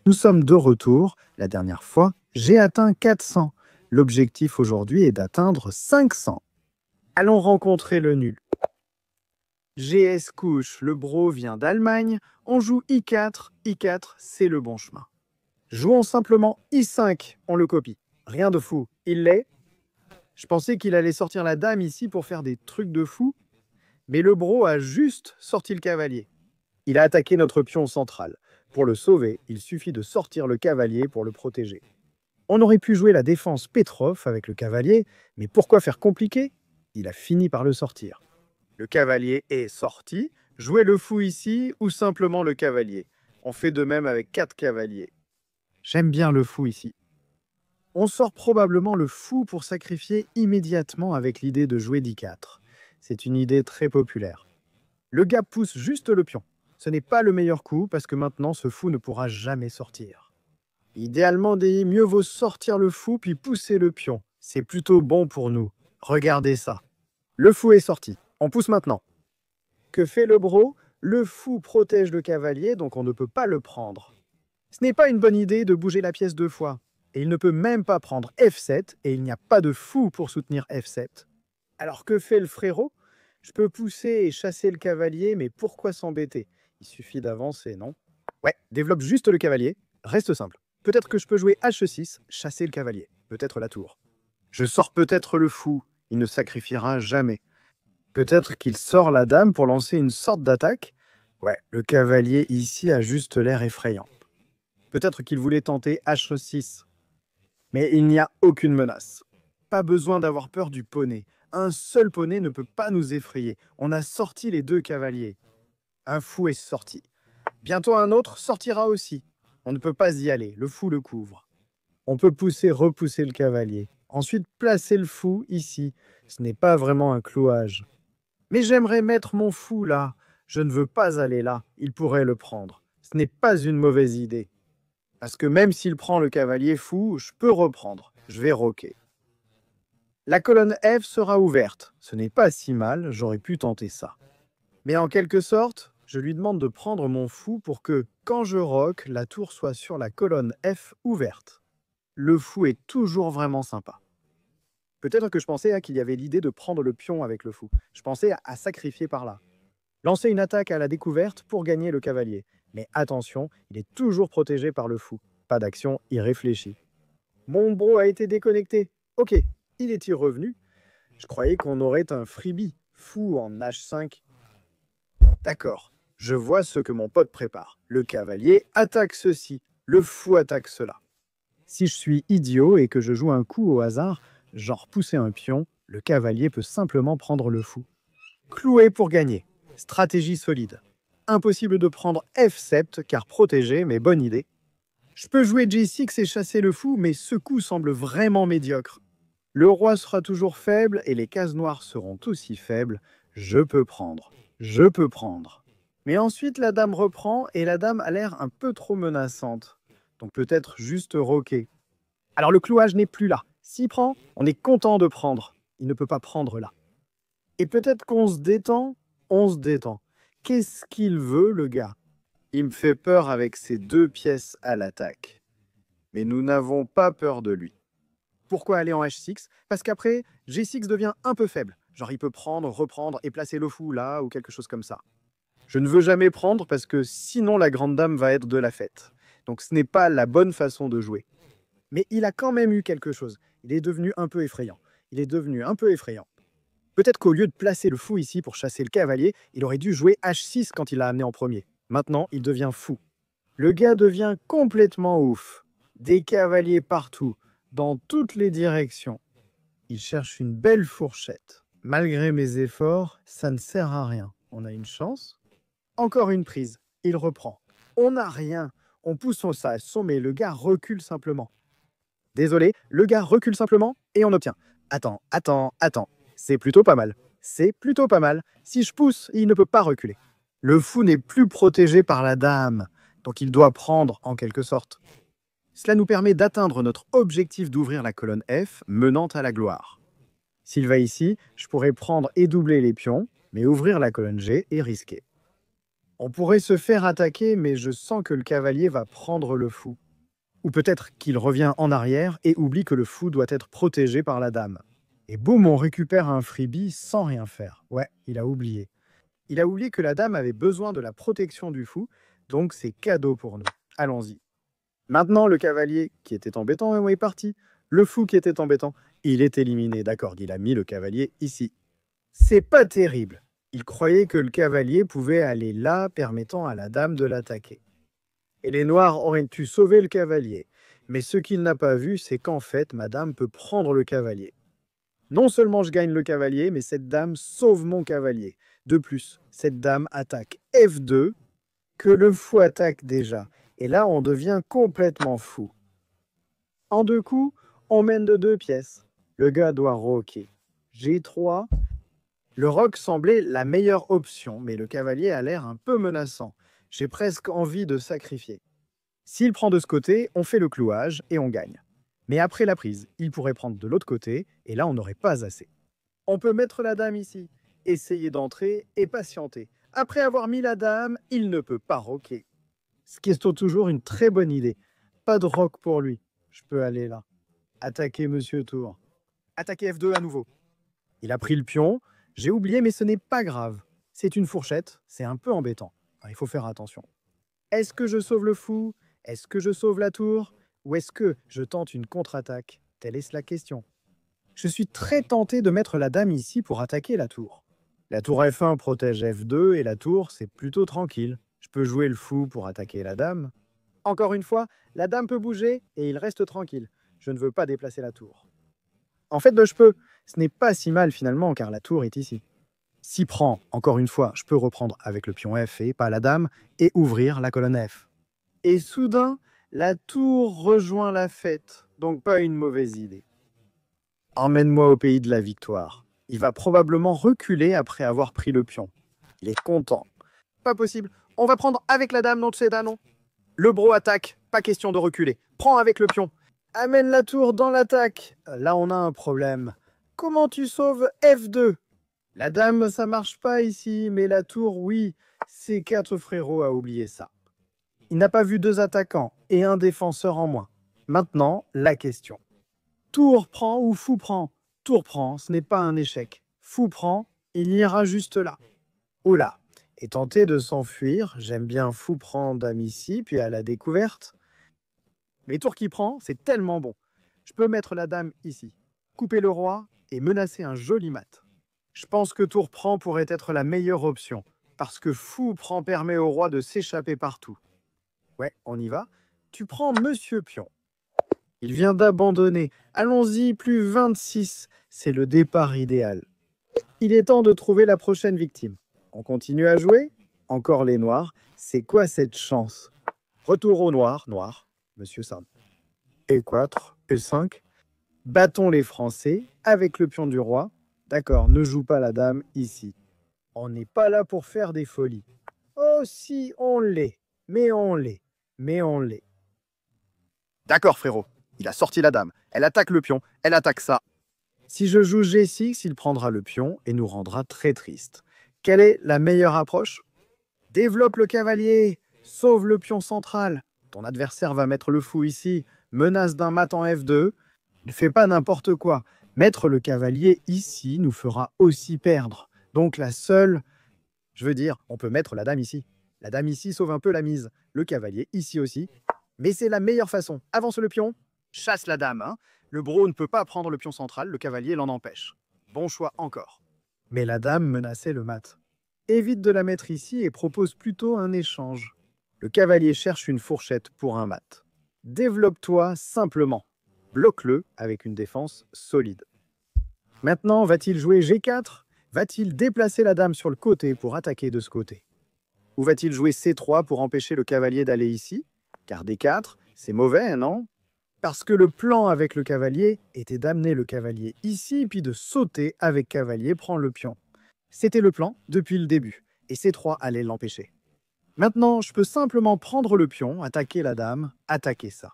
Nous sommes de retour. La dernière fois, j'ai atteint 400. L'objectif aujourd'hui est d'atteindre 500. Allons rencontrer le nul. GS couche, le bro vient d'Allemagne. On joue I4. I4, c'est le bon chemin. Jouons simplement I5. On le copie. Rien de fou. Il l'est. Je pensais qu'il allait sortir la dame ici pour faire des trucs de fou. Mais le bro a juste sorti le cavalier. Il a attaqué notre pion central. Pour le sauver, il suffit de sortir le cavalier pour le protéger. On aurait pu jouer la défense Petrov avec le cavalier, mais pourquoi faire compliqué? Il a fini par le sortir. Le cavalier est sorti. Jouer le fou ici ou simplement le cavalier. On fait de même avec 4 cavaliers. J'aime bien le fou ici. On sort probablement le fou pour sacrifier immédiatement avec l'idée de jouer d'I4. C'est une idée très populaire. Le gars pousse juste le pion. Ce n'est pas le meilleur coup parce que maintenant ce fou ne pourra jamais sortir. Idéalement, mieux vaut sortir le fou puis pousser le pion. C'est plutôt bon pour nous. Regardez ça. Le fou est sorti. On pousse maintenant. Que fait le bro? Le fou protège le cavalier, donc on ne peut pas le prendre. Ce n'est pas une bonne idée de bouger la pièce 2 fois. Et il ne peut même pas prendre F7, et il n'y a pas de fou pour soutenir F7. Alors que fait le frérot? Je peux pousser et chasser le cavalier, mais pourquoi s'embêter? Il suffit d'avancer, non? Ouais, développe juste le cavalier. Reste simple. Peut-être que je peux jouer H6, chasser le cavalier. Peut-être la tour. Je sors peut-être le fou. Il ne sacrifiera jamais. Peut-être qu'il sort la dame pour lancer une sorte d'attaque. Ouais, le cavalier ici a juste l'air effrayant. Peut-être qu'il voulait tenter H6. Mais il n'y a aucune menace. Pas besoin d'avoir peur du poney. Un seul poney ne peut pas nous effrayer. On a sorti les 2 cavaliers. Un fou est sorti. Bientôt un autre sortira aussi. On ne peut pas y aller, le fou le couvre. On peut repousser le cavalier. Ensuite, placer le fou ici. Ce n'est pas vraiment un clouage. Mais j'aimerais mettre mon fou là. Je ne veux pas aller là. Il pourrait le prendre. Ce n'est pas une mauvaise idée. Parce que même s'il prend le cavalier fou, je peux reprendre. Je vais roquer. La colonne F sera ouverte. Ce n'est pas si mal, j'aurais pu tenter ça. Mais en quelque sorte, je lui demande de prendre mon fou pour que, quand je roque, la tour soit sur la colonne F ouverte. Le fou est toujours vraiment sympa. Peut-être que je pensais qu'il y avait l'idée de prendre le pion avec le fou. Je pensais à sacrifier par là. Lancer une attaque à la découverte pour gagner le cavalier. Mais attention, il est toujours protégé par le fou. Pas d'action irréfléchie. Mon bro a été déconnecté. Ok, il est-il revenu? Je croyais qu'on aurait un freebie. Fou en H5. D'accord, je vois ce que mon pote prépare. Le cavalier attaque ceci, le fou attaque cela. Si je suis idiot et que je joue un coup au hasard, genre pousser un pion, le cavalier peut simplement prendre le fou. Clouer pour gagner. Stratégie solide. Impossible de prendre F7 car protégé, mais bonne idée. Je peux jouer G6 et chasser le fou, mais ce coup semble vraiment médiocre. Le roi sera toujours faible et les cases noires seront aussi faibles. Je peux prendre. Je peux prendre. Mais ensuite, la dame reprend et la dame a l'air un peu trop menaçante. Donc peut-être juste roquer. Alors le clouage n'est plus là. S'il prend, on est content de prendre. Il ne peut pas prendre là. Et peut-être qu'on se détend. On se détend. Qu'est-ce qu'il veut, le gars? Il me fait peur avec ses 2 pièces à l'attaque. Mais nous n'avons pas peur de lui. Pourquoi aller en H6? Parce qu'après, G6 devient un peu faible. Genre il peut prendre, reprendre et placer le fou là ou quelque chose comme ça. Je ne veux jamais prendre parce que sinon la grande dame va être de la fête. Donc ce n'est pas la bonne façon de jouer. Mais il a quand même eu quelque chose. Il est devenu un peu effrayant. Il est devenu un peu effrayant. Peut-être qu'au lieu de placer le fou ici pour chasser le cavalier, il aurait dû jouer H6 quand il l'a amené en premier. Maintenant, il devient fou. Le gars devient complètement ouf. Des cavaliers partout, dans toutes les directions. Il cherche une belle fourchette. Malgré mes efforts, ça ne sert à rien. On a une chance. Encore une prise. Il reprend. On n'a rien. On pousse son saut, mais le gars recule simplement. Désolé, le gars recule simplement et on obtient. Attends. C'est plutôt pas mal. C'est plutôt pas mal. Si je pousse, il ne peut pas reculer. Le fou n'est plus protégé par la dame, donc il doit prendre en quelque sorte. Cela nous permet d'atteindre notre objectif d'ouvrir la colonne F menant à la gloire. S'il va ici, je pourrais prendre et doubler les pions, mais ouvrir la colonne G est risqué. On pourrait se faire attaquer, mais je sens que le cavalier va prendre le fou. Ou peut-être qu'il revient en arrière et oublie que le fou doit être protégé par la dame. Et boum, on récupère un freebie sans rien faire. Ouais, il a oublié. Il a oublié que la dame avait besoin de la protection du fou, donc c'est cadeau pour nous. Allons-y. Maintenant, le cavalier qui était embêtant est parti. Le fou qui était embêtant, il est éliminé. D'accord, il a mis le cavalier ici. C'est pas terrible. Il croyait que le cavalier pouvait aller là, permettant à la dame de l'attaquer. Et les noirs auraient pu sauver le cavalier. Mais ce qu'il n'a pas vu, c'est qu'en fait, madame peut prendre le cavalier. Non seulement je gagne le cavalier, mais cette dame sauve mon cavalier. De plus, cette dame attaque F2, que le fou attaque déjà. Et là, on devient complètement fou. En 2 coups, on mène de 2 pièces. Le gars doit roquer. G3. Le roc semblait la meilleure option, mais le cavalier a l'air un peu menaçant. J'ai presque envie de sacrifier. S'il prend de ce côté, on fait le clouage et on gagne. Mais après la prise, il pourrait prendre de l'autre côté, et là on n'aurait pas assez. On peut mettre la dame ici, essayer d'entrer et patienter. Après avoir mis la dame, il ne peut pas roquer. Ce qui est toujours une très bonne idée. Pas de roc pour lui. Je peux aller là. Attaquer Monsieur Tour. Attaquer F2 à nouveau. Il a pris le pion. J'ai oublié, mais ce n'est pas grave. C'est une fourchette, c'est un peu embêtant. Il faut faire attention. Est-ce que je sauve le fou? Est-ce que je sauve la tour? Ou est-ce que je tente une contre-attaque? Telle est la question. Je suis très tenté de mettre la dame ici pour attaquer la tour. La tour F1 protège F2 et la tour, c'est plutôt tranquille. Je peux jouer le fou pour attaquer la dame. Encore une fois, la dame peut bouger et il reste tranquille. Je ne veux pas déplacer la tour. En fait, je peux. Ce n'est pas si mal finalement car la tour est ici. Si prend, encore une fois, je peux reprendre avec le pion F et pas la dame et ouvrir la colonne F. Et soudain, la tour rejoint la fête, donc pas une mauvaise idée. Emmène-moi au pays de la victoire. Il va probablement reculer après avoir pris le pion. Il est content. Pas possible. On va prendre avec la dame, non c'est non. Le bro attaque, pas question de reculer. Prends avec le pion. Amène la tour dans l'attaque. Là, on a un problème. Comment tu sauves F2? La dame, ça marche pas ici, mais la tour, oui. Ces 4 frérots a oublié ça. Il n'a pas vu 2 attaquants et un défenseur en moins. Maintenant, la question. Tour prend ou fou prend? Tour prend, ce n'est pas un échec. Fou prend, il ira juste là. Oula, et tenter de s'enfuir, j'aime bien fou prend dame ici, puis à la découverte. Mais tour qui prend, c'est tellement bon. Je peux mettre la dame ici, couper le roi et menacer un joli mat. Je pense que tour prend pourrait être la meilleure option, parce que fou prend permet au roi de s'échapper partout. Ouais, on y va. Tu prends Monsieur Pion. Il vient d'abandonner. Allons-y, plus 26. C'est le départ idéal. Il est temps de trouver la prochaine victime. On continue à jouer? Encore les noirs. C'est quoi cette chance? Retour au noir, noir. Monsieur Sard. E4, E5. Battons les Français avec le pion du roi. D'accord, ne joue pas la dame ici. On n'est pas là pour faire des folies. Oh si, on l'est. Mais on l'est. Mais on l'est. D'accord, frérot. Il a sorti la dame. Elle attaque le pion. Elle attaque ça. Si je joue G6, il prendra le pion et nous rendra très tristes. Quelle est la meilleure approche? Développe le cavalier. Sauve le pion central. Ton adversaire va mettre le fou ici. Menace d'un mat en F2. Ne fais pas n'importe quoi. Mettre le cavalier ici nous fera aussi perdre. Donc la seule... Je veux dire, on peut mettre la dame ici. La dame ici sauve un peu la mise. Le cavalier ici aussi. Mais c'est la meilleure façon. Avance le pion. Chasse la dame, hein. Le bro ne peut pas prendre le pion central, le cavalier l'en empêche. Bon choix encore. Mais la dame menaçait le mat. Évite de la mettre ici et propose plutôt un échange. Le cavalier cherche une fourchette pour un mat. Développe-toi simplement. Bloque-le avec une défense solide. Maintenant, va-t-il jouer G4? Va-t-il déplacer la dame sur le côté pour attaquer de ce côté? Ou va-t-il jouer C3 pour empêcher le cavalier d'aller ici? Car D4, c'est mauvais, non? Parce que le plan avec le cavalier était d'amener le cavalier ici, puis de sauter avec cavalier prend le pion. C'était le plan depuis le début, et C3 allait l'empêcher. Maintenant, je peux simplement prendre le pion, attaquer la dame, attaquer ça.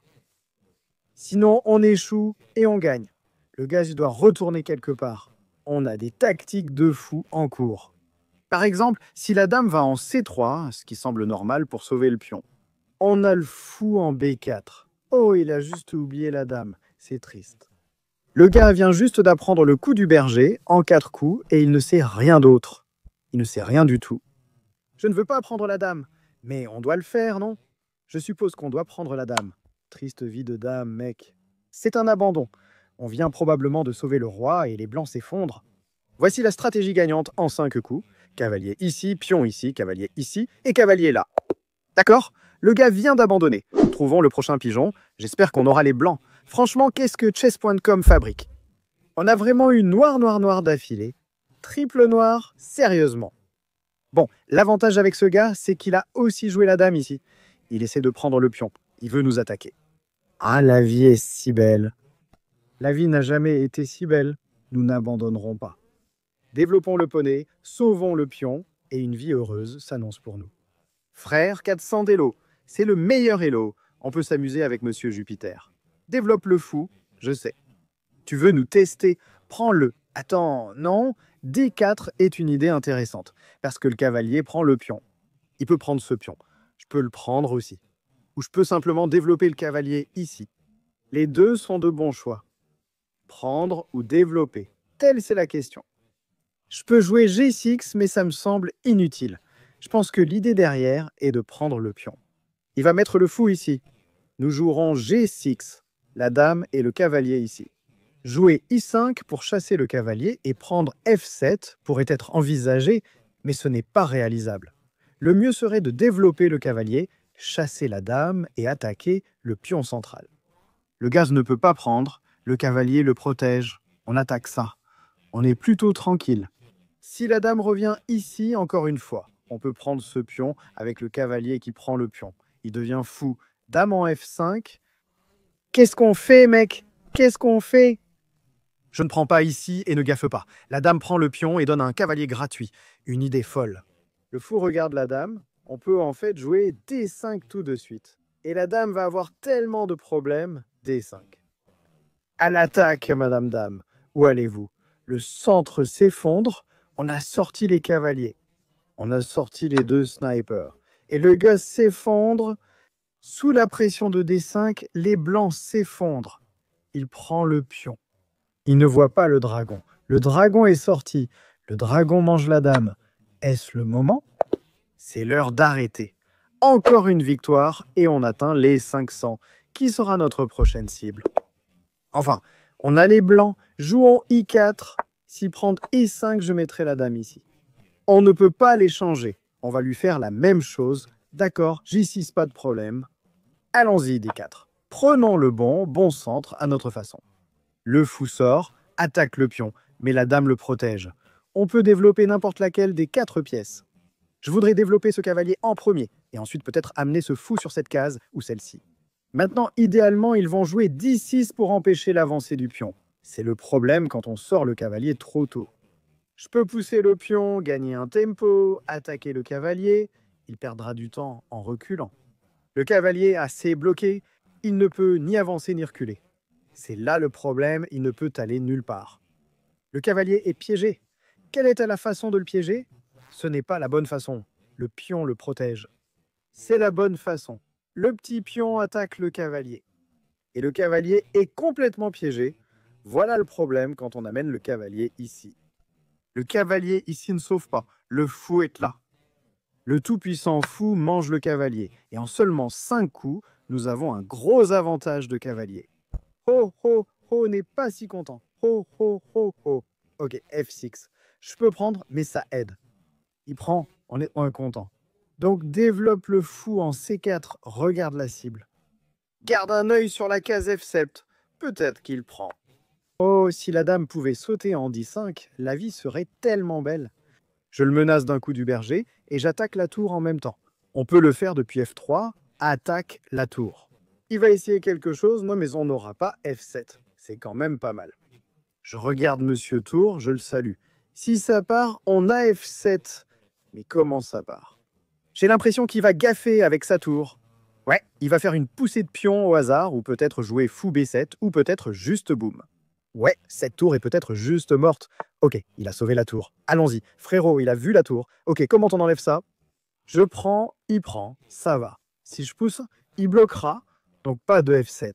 Sinon, on échoue et on gagne. Le gars, il doit retourner quelque part. On a des tactiques de fou en cours. Par exemple, si la dame va en C3, ce qui semble normal pour sauver le pion, on a le fou en B4. Oh, il a juste oublié la dame. C'est triste. Le gars vient juste d'apprendre le coup du berger en 4 coups et il ne sait rien d'autre. Il ne sait rien du tout. Je ne veux pas prendre la dame. Mais on doit le faire, non? Je suppose qu'on doit prendre la dame. Triste vie de dame, mec. C'est un abandon. On vient probablement de sauver le roi et les blancs s'effondrent. Voici la stratégie gagnante en 5 coups. Cavalier ici, pion ici, cavalier ici et cavalier là. D'accord? Le gars vient d'abandonner. Trouvons le prochain pigeon. J'espère qu'on aura les blancs. Franchement, qu'est-ce que chess.com fabrique? On a vraiment eu noir, noir, noir d'affilée. Triple noir, sérieusement. Bon, l'avantage avec ce gars, c'est qu'il a aussi joué la dame ici. Il essaie de prendre le pion. Il veut nous attaquer. Ah, la vie est si belle. La vie n'a jamais été si belle. Nous n'abandonnerons pas. Développons le poney, sauvons le pion, et une vie heureuse s'annonce pour nous. Frère 400 d'élo, c'est le meilleur élo. On peut s'amuser avec Monsieur Jupiter. Développe le fou, je sais. Tu veux nous tester? Prends-le. Attends, non, D4 est une idée intéressante, parce que le cavalier prend le pion. Il peut prendre ce pion. Je peux le prendre aussi. Ou je peux simplement développer le cavalier ici. Les deux sont de bons choix. Prendre ou développer, telle c'est la question. Je peux jouer G6, mais ça me semble inutile. Je pense que l'idée derrière est de prendre le pion. Il va mettre le fou ici. Nous jouerons G6, la dame et le cavalier ici. Jouer I5 pour chasser le cavalier et prendre F7 pourrait être envisagé, mais ce n'est pas réalisable. Le mieux serait de développer le cavalier, chasser la dame et attaquer le pion central. Le gaz ne peut pas prendre, le cavalier le protège. On attaque ça. On est plutôt tranquille. Si la dame revient ici, encore une fois, on peut prendre ce pion avec le cavalier qui prend le pion. Il devient fou. Dame en F5. Qu'est-ce qu'on fait, mec? Qu'est-ce qu'on fait? Je ne prends pas ici et ne gaffe pas. La dame prend le pion et donne un cavalier gratuit. Une idée folle. Le fou regarde la dame. On peut en fait jouer D5 tout de suite. Et la dame va avoir tellement de problèmes. D5. À l'attaque, madame dame. Où allez-vous? Le centre s'effondre. On a sorti les cavaliers. On a sorti les deux snipers. Et le gars s'effondre. Sous la pression de D5, les blancs s'effondrent. Il prend le pion. Il ne voit pas le dragon. Le dragon est sorti. Le dragon mange la dame. Est-ce le moment? C'est l'heure d'arrêter. Encore une victoire et on atteint les 500. Qui sera notre prochaine cible? Enfin, on a les blancs. Jouons I4. Si prendre I5, je mettrai la dame ici. On ne peut pas les changer. On va lui faire la même chose. D'accord, J6, pas de problème. Allons-y, D4. Prenons le bon centre à notre façon. Le fou sort, attaque le pion, mais la dame le protège. On peut développer n'importe laquelle des 4 pièces. Je voudrais développer ce cavalier en premier, et ensuite peut-être amener ce fou sur cette case ou celle-ci. Maintenant, idéalement, ils vont jouer D6 pour empêcher l'avancée du pion. C'est le problème quand on sort le cavalier trop tôt. Je peux pousser le pion, gagner un tempo, attaquer le cavalier. Il perdra du temps en reculant. Le cavalier assez bloqué, il ne peut ni avancer ni reculer. C'est là le problème, il ne peut aller nulle part. Le cavalier est piégé. Quelle est la façon de le piéger? Ce n'est pas la bonne façon. Le pion le protège. C'est la bonne façon. Le petit pion attaque le cavalier. Et le cavalier est complètement piégé. Voilà le problème quand on amène le cavalier ici. Le cavalier ici ne sauve pas. Le fou est là. Le tout-puissant fou mange le cavalier. Et en seulement 5 coups, nous avons un gros avantage de cavalier. Ho, ho, ho n'est pas si content. Ho, ho, ho, ho. Ok, F6. Je peux prendre, mais ça aide. Il prend, on est content. Donc développe le fou en C4, regarde la cible. Garde un œil sur la case F7, peut-être qu'il prend. Oh, si la dame pouvait sauter en D5, la vie serait tellement belle. Je le menace d'un coup du berger et j'attaque la tour en même temps. On peut le faire depuis F3, attaque la tour. Il va essayer quelque chose, non mais on n'aura pas F7. C'est quand même pas mal. Je regarde Monsieur Tour, je le salue. Si ça part, on a F7. Mais comment ça part? J'ai l'impression qu'il va gaffer avec sa tour. Ouais, il va faire une poussée de pion au hasard, ou peut-être jouer fou B7, ou peut-être juste boum. Ouais, cette tour est peut-être juste morte. Ok, il a sauvé la tour. Allons-y. Frérot, il a vu la tour. Ok, comment on enlève ça? Je prends, il prend, ça va. Si je pousse, il bloquera. Donc pas de F7.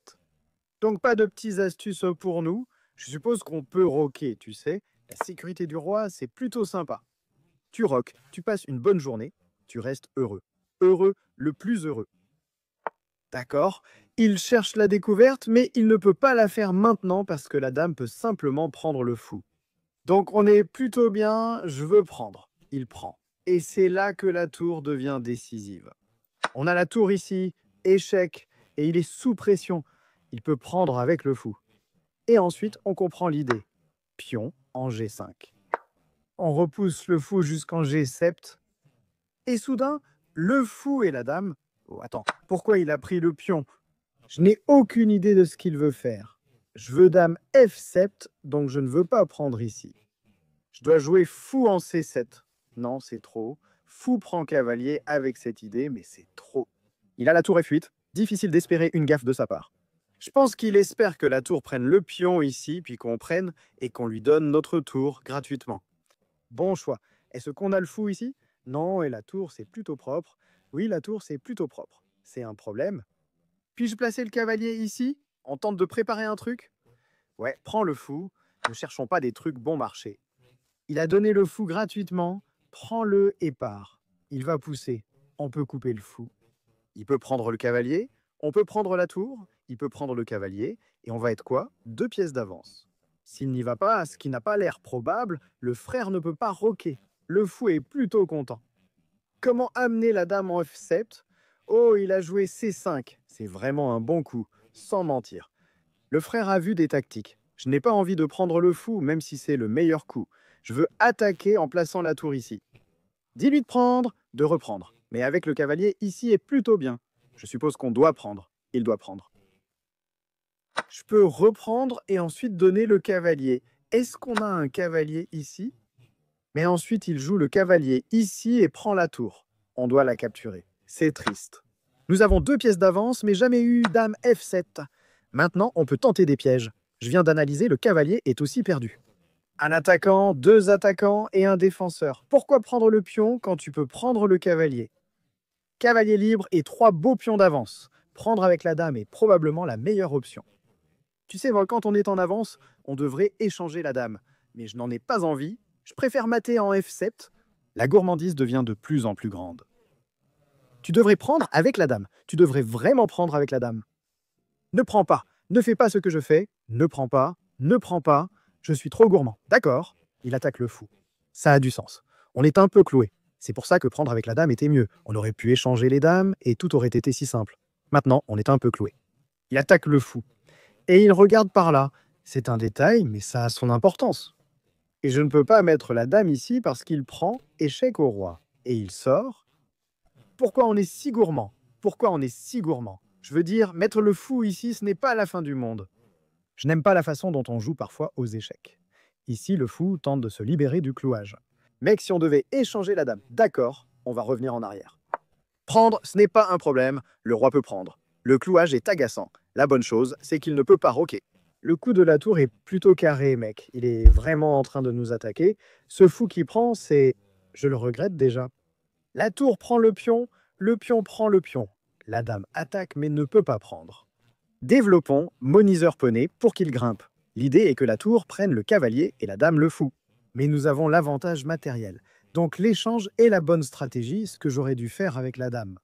Donc pas de petites astuces pour nous. Je suppose qu'on peut rocker, tu sais. La sécurité du roi, c'est plutôt sympa. Tu roques, tu passes une bonne journée, tu restes heureux. Heureux, le plus heureux. D'accord. Il cherche la découverte, mais il ne peut pas la faire maintenant parce que la dame peut simplement prendre le fou. Donc on est plutôt bien, je veux prendre. Il prend. Et c'est là que la tour devient décisive. On a la tour ici, échec, et il est sous pression. Il peut prendre avec le fou. Et ensuite, on comprend l'idée. Pion en G5. On repousse le fou jusqu'en G7. Et soudain, le fou et la dame... Oh, attends, pourquoi il a pris le pion? Je n'ai aucune idée de ce qu'il veut faire. Je veux dame F7, donc je ne veux pas prendre ici. Je dois jouer fou en C7. Non, c'est trop. Fou prend cavalier avec cette idée, mais c'est trop. Il a la tour F8. Difficile d'espérer une gaffe de sa part. Je pense qu'il espère que la tour prenne le pion ici, puis qu'on prenne et qu'on lui donne notre tour gratuitement. Bon choix. Est-ce qu'on a le fou ici? Non, et la tour, c'est plutôt propre. Oui, la tour, c'est plutôt propre. C'est un problème. Puis-je placer le cavalier ici? On tente de préparer un truc? Ouais, prends le fou. Ne cherchons pas des trucs bon marché. Il a donné le fou gratuitement. Prends-le et pars. Il va pousser. On peut couper le fou. Il peut prendre le cavalier. On peut prendre la tour. Il peut prendre le cavalier. Et on va être quoi? 2 pièces d'avance. S'il n'y va pas, ce qui n'a pas l'air probable, le frère ne peut pas roquer. Le fou est plutôt content. Comment amener la dame en F7? Oh, il a joué C5. C'est vraiment un bon coup, sans mentir. Le frère a vu des tactiques. Je n'ai pas envie de prendre le fou, même si c'est le meilleur coup. Je veux attaquer en plaçant la tour ici. Dis-lui de prendre, de reprendre. Mais avec le cavalier, ici est plutôt bien. Je suppose qu'on doit prendre. Il doit prendre. Je peux reprendre et ensuite donner le cavalier. Est-ce qu'on a un cavalier ici? Mais ensuite, il joue le cavalier ici et prend la tour. On doit la capturer. C'est triste. Nous avons 2 pièces d'avance, mais jamais eu dame F7. Maintenant, on peut tenter des pièges. Je viens d'analyser, le cavalier est aussi perdu. Un attaquant, 2 attaquants et un défenseur. Pourquoi prendre le pion quand tu peux prendre le cavalier? Cavalier libre et 3 beaux pions d'avance. Prendre avec la dame est probablement la meilleure option. Tu sais, quand on est en avance, on devrait échanger la dame. Mais je n'en ai pas envie. Je préfère mater en F7. La gourmandise devient de plus en plus grande. Tu devrais prendre avec la dame. Tu devrais vraiment prendre avec la dame. Ne prends pas. Ne fais pas ce que je fais. Ne prends pas. Ne prends pas. Je suis trop gourmand. D'accord. Il attaque le fou. Ça a du sens. On est un peu cloué. C'est pour ça que prendre avec la dame était mieux. On aurait pu échanger les dames et tout aurait été si simple. Maintenant, on est un peu cloué. Il attaque le fou. Et il regarde par là. C'est un détail, mais ça a son importance. Et je ne peux pas mettre la dame ici parce qu'il prend échec au roi. Et il sort. Pourquoi on est si gourmand? Pourquoi on est si gourmand? Je veux dire, mettre le fou ici, ce n'est pas la fin du monde. Je n'aime pas la façon dont on joue parfois aux échecs. Ici, le fou tente de se libérer du clouage. Mec, si on devait échanger la dame, d'accord, on va revenir en arrière. Prendre, ce n'est pas un problème, le roi peut prendre. Le clouage est agaçant. La bonne chose, c'est qu'il ne peut pas roquer. Le coup de la tour est plutôt carré, mec. Il est vraiment en train de nous attaquer. Ce fou qui prend, c'est... Je le regrette déjà. La tour prend le pion prend le pion. La dame attaque mais ne peut pas prendre. Développons moniseur poney pour qu'il grimpe. L'idée est que la tour prenne le cavalier et la dame le fou. Mais nous avons l'avantage matériel. Donc l'échange est la bonne stratégie, ce que j'aurais dû faire avec la dame.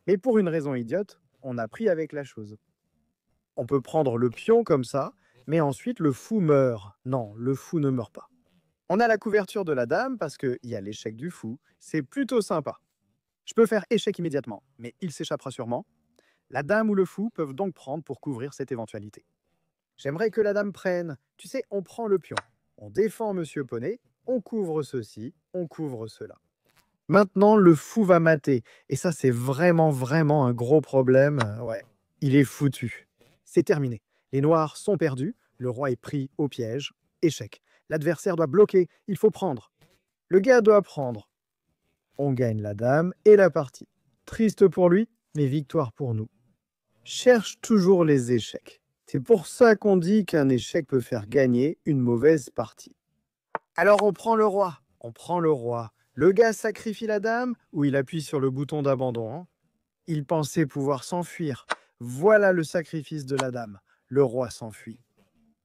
Mais pour une raison idiote, on a pris avec la chose. On peut prendre le pion comme ça, mais ensuite le fou meurt. Non, le fou ne meurt pas. On a la couverture de la dame parce qu'il y a l'échec du fou. C'est plutôt sympa. Je peux faire échec immédiatement, mais il s'échappera sûrement. La dame ou le fou peuvent donc prendre pour couvrir cette éventualité. J'aimerais que la dame prenne. Tu sais, on prend le pion. On défend Monsieur Poney. On couvre ceci. On couvre cela. Maintenant, le fou va mater. Et ça, c'est vraiment un gros problème. Ouais, il est foutu. C'est terminé. Les noirs sont perdus. Le roi est pris au piège. Échec. L'adversaire doit bloquer. Il faut prendre. Le gars doit prendre. On gagne la dame et la partie. Triste pour lui, mais victoire pour nous. Cherche toujours les échecs. C'est pour ça qu'on dit qu'un échec peut faire gagner une mauvaise partie. Alors on prend le roi. On prend le roi. Le gars sacrifie la dame ou il appuie sur le bouton d'abandon, hein. Il pensait pouvoir s'enfuir. Voilà le sacrifice de la dame. Le roi s'enfuit.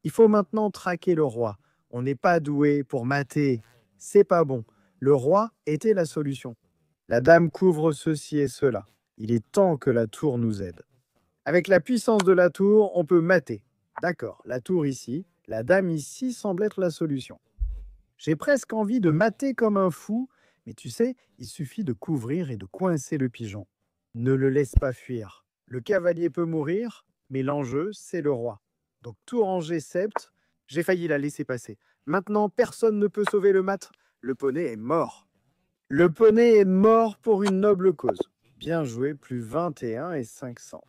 Il faut maintenant traquer le roi. On n'est pas doué pour mater. C'est pas bon. Le roi était la solution. La dame couvre ceci et cela. Il est temps que la tour nous aide. Avec la puissance de la tour, on peut mater. D'accord, la tour ici, la dame ici semble être la solution. J'ai presque envie de mater comme un fou, mais tu sais, il suffit de couvrir et de coincer le pigeon. Ne le laisse pas fuir. Le cavalier peut mourir, mais l'enjeu, c'est le roi. Donc tour en G7, j'ai failli la laisser passer. Maintenant, personne ne peut sauver le mat. Le poney est mort. Le poney est mort pour une noble cause. Bien joué, plus 21 et 500.